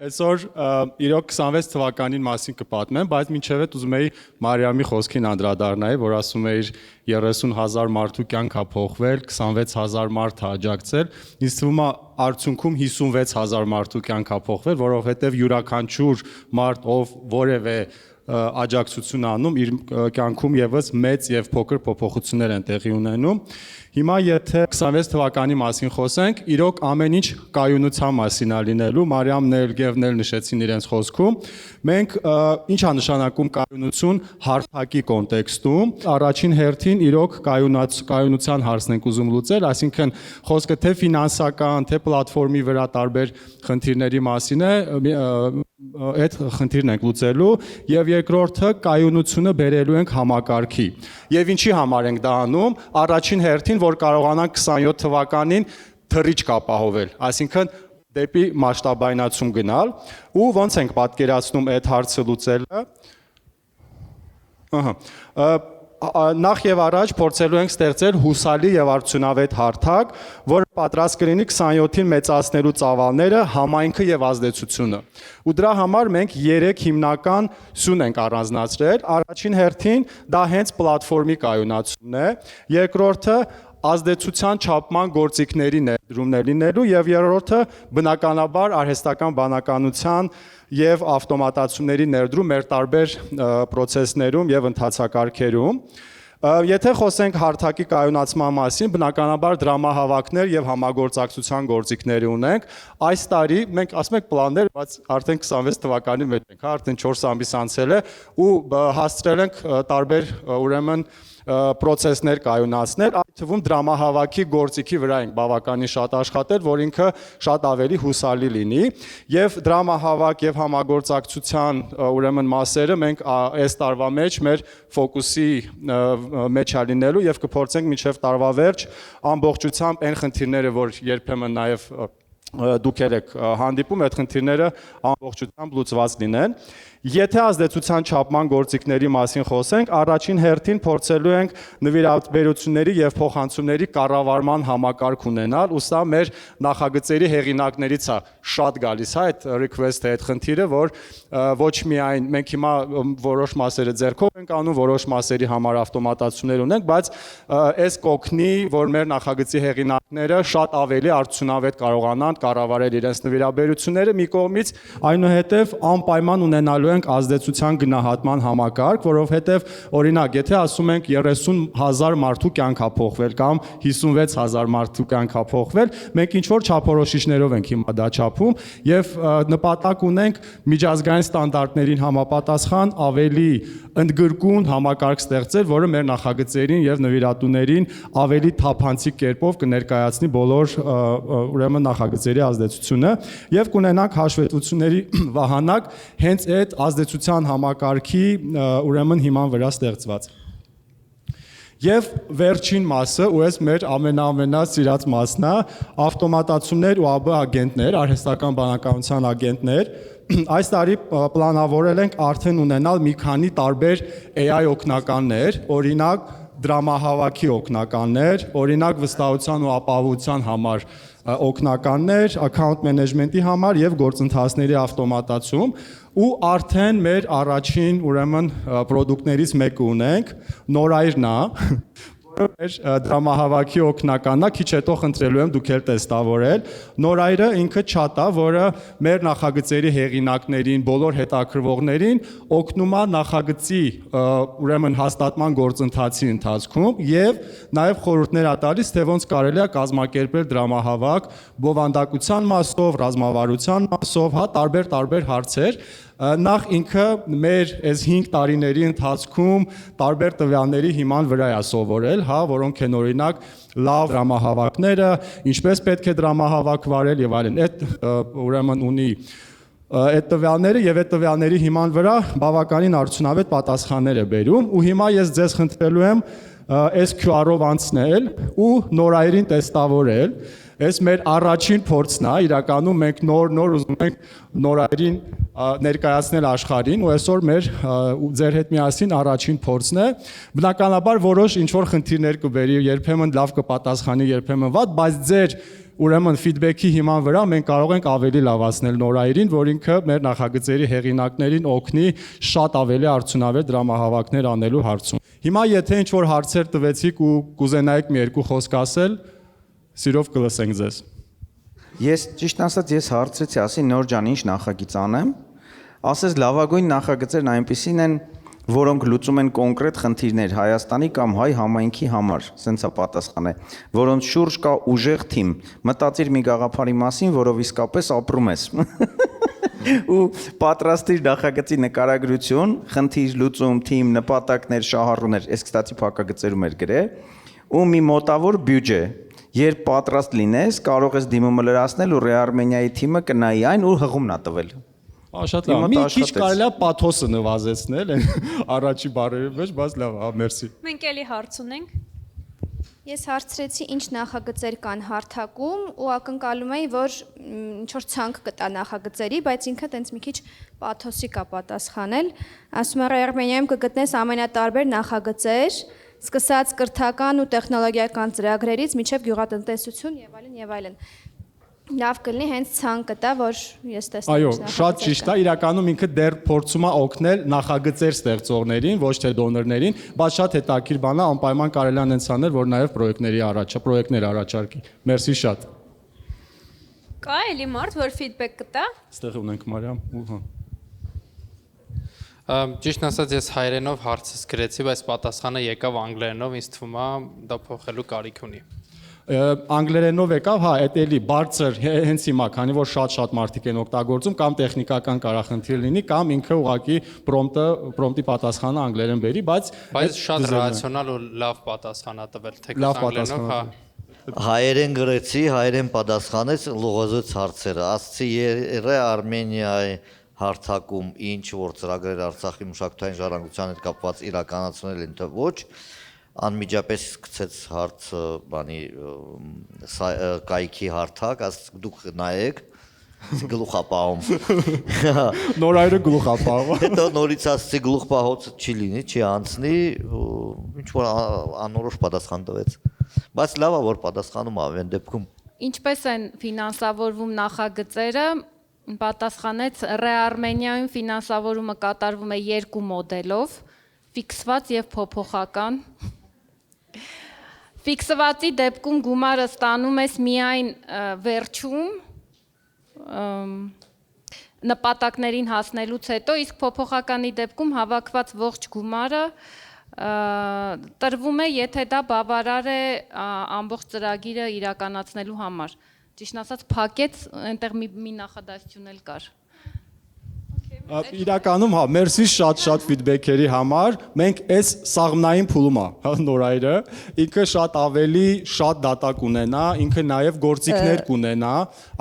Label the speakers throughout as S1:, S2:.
S1: Այսօր իրոք 26 թվականին մասին կպատմեմ, բայց մինչև այդ ուզում էի Մարիամի խոսքին անդրադառնալ, որ ասում էր 30,000 մարդու կյանք ա փոխվել, 26,000 մարդ ա աջակցել, ինձ թվում է արդյունքում 56,000 մարդու կյանք ա փոխվել, որովհետև յուրաքանչյուր մարդ, ով որևէ աջակցություն անում, իր կյանքում եւս մեծ եւ փոքր փոփոխություններ են տեղի ունենում։ Հիմա եթե 26 թվականի մասին խոսենք, իրոք ամեն ինչ կայունության մասին է լինելու, Մարիամն էլ Գևն էլ նշեցին իրենց խոսքում։ Մենք ինչ է նշանակում կայունություն հարթակի կոնտեքստում։ Առաջին հերթին իրոք կայունության հարցն ենք ուզում լուծել, այսինքն խոսքը թե ֆինանսական, թե պլատֆորմի վրա տարբեր խնդիրների մասին է, այդ խնդիրն ենք լուծելու, եւ երկրորդը կայունությունը բերելու ենք համակարգի։ Եվ ինչի համար ենք դա անում, առաջին հերթին, որ կարողանանք 27 թվականին թռիչք ապահովել, այսինքն դեպի մասշտաբայնացում գնալ, ու ոնց ենք պատկերացնում այդ հարցը լուծելը։ Նախ եւ առաջ փորձելու ենք ստեղծել հուսալի եւ արդյունավետ հարթակ, որը պատրաստ կլինի 27-ին մեծացնելու ծավալները, համայնքը եւ ազդեցությունը։ Ու դրա համար մենք 3 հիմնական սյուն ենք առանձնացրել։ Առաջին հերթին դա հենց պլատֆորմի կայունացումն է, երկրորդը ազդեցության չափման գործիքների ներդրումն է լինելու եւ երրորդը բնականաբար արհեստական բանականության եւ ավտոմատացումների ներդրում մեր տարբեր process-ներում եւ ընթացակարգերում։ Եթե խոսենք հարթակի կայունացման մասին, բնականաբար դրամահավաքներ եւ համագործակցության գործիքներ ունենք։ Այս տարի մենք ասում ենք պլաններ, բայց արդեն 26 թվականի մեջ ենք, արդեն 4 ամիս անցել է ու հասցրել ենք տարբեր ուրեմն process-ներ կայունացնել, այդ թվում դրամահավաքի գործիքի վրա ենք բավականին շատ աշխատել, որ ինքը շատ ավելի հուսալի լինի, եւ դրամահավաք եւ համագործակցության ուրեմն մասերը մենք այս տարվա մեջ մեր ֆոկուսի մեջ է լինելու եւ կփորձենք մինչեւ տարվա վերջ ամբողջությամբ այն խնդիրները, որ երբեմն նաեւ դուք եք հանդիպում, այդ խնդիրները ամբողջությամբ լուծված լինեն։ Եթե ազդեցության չափման գործիքների մասին խոսենք, առաջին հերթին փորձելու ենք նվիրատվությունների եւ փոխանցումների կառավարման համակարգ ունենալ, ու սա մեր նախագծերի հեղինակներից է շատ գալիս, այդ request-ը, այդ խնդիրը, որ ոչ միայն մենք հիմա որոշ մասերը ձեռքով ենք անում, որոշ մասերի համար ավտոմատացումներ ունենք, բայց այս կօգնի, որ մեր նախագծի հեղինակները շատ ավելի արդյունավետ կարողանան կառավարել իրենց նվիրաբերությունները մի կողմից, այնուհետև անպայման ունենալու ենք ազդեցության գնահատման համակարգ, որովհետև օրինակ, եթե ասում ենք 30,000 մարդու կյանք ա փոխվել կամ 56,000 մարդու կյանք ա փոխվել, մենք ինչ որ չափորոշիչներով ենք հիմա դա չափում եւ նպատակ ունենք միջազգային ստանդարտներին համապատասխան ավելի ընդգրկուն համակարգ ստեղծել, որը մեր նախագծերին եւ նվիրատուներին ավելի թափանցիկ կերպով կներկայացնի բոլոր ուրեմն նախագծերի ազդեցությունը եւ կունենանք հաշվետվությունների վահանակ հենց այդ ազդեցության համակարգի ուրեմն հիման վրա ստեղծված։ Եվ վերջին մասը, ու այս մեր ամենասիրած մասն է, ավտոմատացումներ ու ԱԲ ագենտներ, արհեստական բանականության ագենտներ։ Այս տարի պլանավորել ենք արդեն ունենալ մի քանի տարբեր AI օգնականներ, օրինակ դրամահավաքի օգնականներ, օրինակ վստահության ու ապահովության համար օգնականներ, account management-ի համար եւ գործընթացների ավտոմատացում, ու արդեն մեր առաջին ուրեմն պրոդուկտներից մեկը ունենք, նորայրն է, որը մեր դրամահավաքի օգնականն է, քիչ հետո խնդրելու եմ դուք էլ տեստավորել։ Նորայրը ինքը chat է, որը մեր նախագծերի հեղինակներին, բոլոր հետաքրվողներին օգնում է նախագծի ուրեմն հաստատման գործընթացի ընթացքում եւ նաեւ խորհուրդներ է տալիս, թե ոնց կարելի է կազմակերպել դրամահավաք բովանդակության մասով, ռազմավարության մասով, տարբեր հարցեր։ Նախ ինքը մեր այս 5 տարիների ընթացքում տարբեր տվյալների հիման վրա է սովորել, որոնք են օրինակ լավ դրամահավաքները, ինչպես պետք է դրամահավաք վարել եւ այլն։ Այդ ուրեմն ունի այդ տվյալները եւ այդ տվյալների հիման վրա բավականին արդյունավետ պատասխաններ է բերում, ու հիմա ես ձեզ խնդրելու եմ այս QR-ով անցնել ու նորայրին տեստավորել։ Այս մեր առաջին փորձն է, իրականում մենք նոր ուզում ենք նորայրին ներկայացնել աշխարհին, ու այսօր մեր ձեր հետ միասին առաջին փորձն է։ Բնականաբար որոշ ինչ որ խնդիրներ կբերի, երբեմն լավ կպատասխանի, երբեմն վատ, բայց ձեր ուրեմն feedback-ի հիման վրա մենք կարող ենք ավելի լավացնել Նորայրին, որ ինքը մեր նախագծերի հեղինակներին օգնի շատ ավելի արդյունավետ դրամահավաքներ անելու հարցում։ Հիմա եթե ինչ-որ հարցեր տվեցիք ու կուզենայիք մի երկու խոսք ասել, սիրով կլսենք ձեզ։
S2: Ես ճիշտ ասած ես հարցրեցի, ասի Նոր ջան, ինչ նախագիծ անեմ։ Ասես լավագույն նախագծերն այնպիսին են, որոնք լուծում են կոնկրետ խնդիրներ Հայաստանի կամ հայ համայնքի համար, սենց է պատասխանը, որոնց շուրջ կա ուժեղ թիմ։ Մտածիր մի գաղափարի մասին, որով իսկապես ապրում ես։ Ու պատրաստիր նախագծի նկարագրություն, խնդիր լուծում, թիմ, նպատակներ, շահառուներ, այս կստացի փակագծերում էր գրել, ու մի մոտավոր բյուջե։ Երբ պատրաստ լինես, կարող ես դիմումը լրացնել ու Ռեարմենիայի թիմը կնայի այն ու հղումն ա տվել։
S1: Շատ լավ, մի քիչ կարելի է պաթոսը նվազեցնել առաջի բառերի մեջ, բայց լավ, մերսի։
S3: Մենք էլի հարց ունենք։
S4: Ես հարցրեցի ինչ նախագծեր կան հարթակում ու ակնկալում էի, որ ինչ-որ ցանկ կտա նախագծերի, բայց ինքը տենց մի քիչ պաթոսի կա պատասխանել։ Ասում եմ Արմենիայում կգտնես ամենատարբեր նախագծեր, սկսած կրթական ու տեխնոլոգիական ծրագրերից մինչև գյուղատնտեսություն եւ այլն եւ այլն։ Լավ կլինի հենց ցանկը տա, որ ես տեսնեմ։
S1: Այո, շատ ճիշտ է, իրականում ինքը դեռ փորձում է օգնել նախագծեր ստեղծողներին, ոչ թե դոնորներին, բայց շատ հետաքրքիր բան է, անպայման կարելի է հենց անել, որ նաև պրոյեկտներ առաջարկի։ Մերսի շատ։
S3: Կա էլի մարդ, որ ֆիդբեք կտա։
S1: Այստեղ ունենք Մարիամ,
S5: Ճիշտ ասած ես հայերենով հարցս գրեցի, բայց պատասխանը եկավ անգլերենով, ինձ թվում է դա փոխելու կարիք ունի։
S1: Անգլերենով եկավ, հա, այդ էլի բարձր հենց հիմա, քանի որ շատ մարդիկ են օգտագործում, կամ տեխնիկական կարախնդիր լինի, կամ ինքը ուղղակի պրոմպտի պատասխանը անգլերեն բերի, բայց
S5: շատ ռացիոնալ ու լավ պատասխան ա տվել, թեկուզ անգլերենով, հա։
S6: Հայերեն գրեցի, հայերեն պատասխանեց, լուծեց հարցերը։ Ասացի Արմենիայի հարթակում ինչ որ ծրագրեր Արցախի մշակութային ժառանգության հետ կապված իրականացնել են, թե ոչ, անմիջապես գցեց հարցը բանի կայքի հարթակ, ասաց դուք նայեք, գլուխապահում։
S1: Նորայրը գլուխապահում։
S6: Հետո նորից ասացի գլուխպահոց չի լինի, չի անցնի, ինչ որ անորոշ պատասխան տվեց։ Բայց լավ է որ պատասխանում ավեն դեպքում։
S3: Ինչպես են ֆինանսավորվում նախագծերը, պատասխանեց Ռեարմենիայում ֆինանսավորումը կատարվում է երկու մոդելով, ֆիքսված եւ փոփոխական։ Ֆիքսվածի դեպքում գումարը ստանում ես միայն վերջում նպատակներին հասնելուց հետո, իսկ փոփոխականի դեպքում հավաքված ողջ գումարը տրվում է, եթե դա բավարար է ամբողջ ծրագիրը իրականացնելու համար։ Ճիշտ ասած, փակեց, այնտեղ մի նախադասություն էլ կար։
S1: Իրականում, հա, մերսի շատ ֆիդբեքերի համար, մենք այս սաղմնային փուլում է Նորայրը, ինքը շատ ավելի շատ դատա կունենա, ինքը նաև գործիքներ կունենա,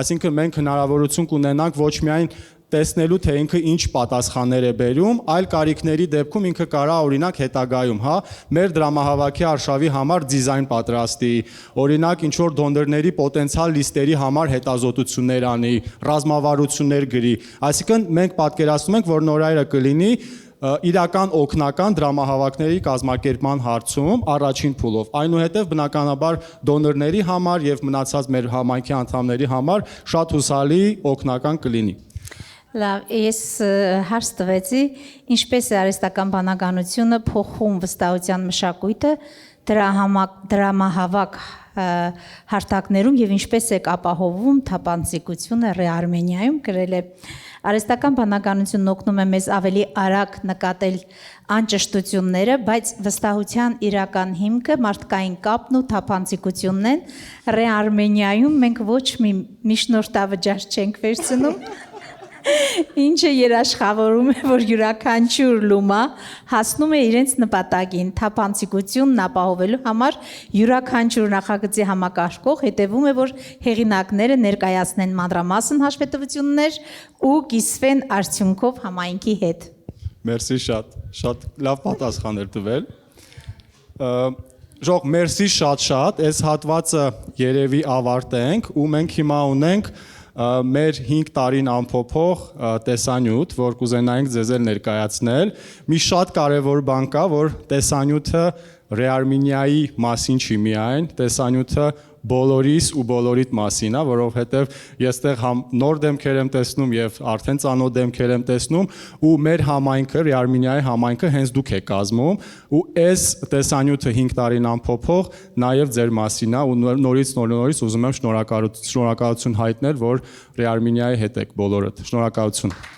S1: այսինքն մենք հնարավորություն կունենանք ոչ միայն տեսնելու թե ինքը ինչ պատասխաններ է բերում, այլ կարիքների դեպքում ինքը կարա օրինակ հետագայում, հա, մեր դրամահավաքի արշավի համար դիզայն պատրաստի, օրինակ ինչ որ դոնդերների պոտենցիալ լիստերի համար հետազոտություններ անի, ռազմավարություններ գրի, այսինքն մենք պատկերացնում ենք, որ Նորայրը կլինի իրական օգնական դրամահավաքների կազմակերպման հարցում առաջին փուլով, այնուհետև բնականաբար դոներների համար եւ մնացած մեր համայնքի անդամների համար շատ հուսալի օգնական կլինի։
S7: Լավ, ես հարց տվեցի, ինչպես է արհեստական բանականությունը փոխում վստահության մշակույթը դրամահավաք հարթակներում եւ ինչպես է ապահովում թափանցիկությունը Ռեարմենիայում գրել է արհեստական բանականությունն օգնում է մեզ ավելի արագ նկատել անճշտությունները, բայց վստահության իրական հիմքը մարդկային կապն ու թափանցիկությունն են Ռեարմենիայում մենք ոչ մի միջնորդավճար չենք վերցնում Ինչը երաշխավորում է, որ յուրաքանչյուր լումա հասնում է իրենց նպատակին, թափանցիկությունն ապահովելու համար յուրաքանչյուր նախագծի համակարգող հետևում է, որ հեղինակները ներկայացնեն մանրամասն հաշվետվություններ ու կիսվեն արդյունքով համայնքի հետ։
S1: Մերսի շատ լավ պատասխան էր տվել։ Ժող, մերսի շատ, այս հատվածը երևի ավարտենք ու մենք հիմա ունենք մեր 5 տարին ամփոփող տեսանյութ, որ կուզենայինք ձեզ ներկայացնել։ Մի շատ կարևոր բան կա, որ տեսանյութը Ռեարմենիայի մասին չի միայն, տեսանյութը բոլորիս ու բոլորիդ մասին է, որովհետև ես տեղ նոր դեմքեր եմ տեսնում եւ արդեն ծանոթ դեմքեր եմ տեսնում ու մեր համայնքը, Ռեարմենիայի համայնքը հենց դուք եք կազմում ու այս տեսանյութը 5 տարին անփոփող նաեւ ձեր մասին է ու նորից ուզում եմ շնորհակալություն հայտնել, որ Ռեարմենիայի հետ եք բոլորդ։ Շնորհակալություն։